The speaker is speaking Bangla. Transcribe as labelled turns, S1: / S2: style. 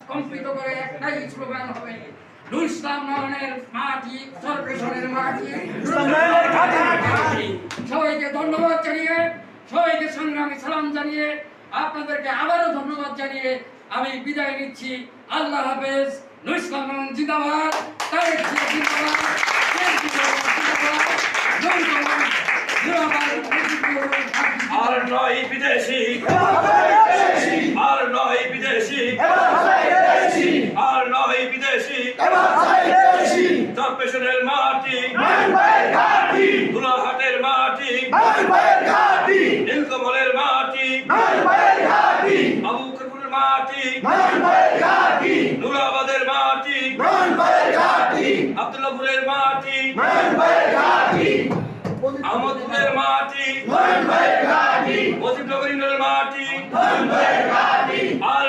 S1: কম্পিত করে একটাই স্লোগান হবে, নুর ইসলাম নয়নের মাটি, কর্পোরেশনের মাটি, সবাইকে ধন্যবাদ জানিয়ে, সবাইকে সংগ্রামী সালাম জানিয়ে, আপনাদেরকে আবারও ধন্যবাদ জানিয়ে আমি বিদায় নিচ্ছি। আল্লাহ হাফেজ। নুর ইসলাম নয়ন জিন্দাবাদ, তারেক জিয়া জিন্দাবাদ,
S2: আর নয় বিদেশি, আর নয় বিদেশি, আর নয় বিদেশি, কর্পোরেশনের মাটি, দুলাহাটের মাটি, নীলকমলের মাটি, আবু বকরের মাটি, নুরাবাদের মাটি, আব্দুল্লাহপুরের মাটি, আহমদপুরের মাটি, মুজিবনগরের মাটি, আর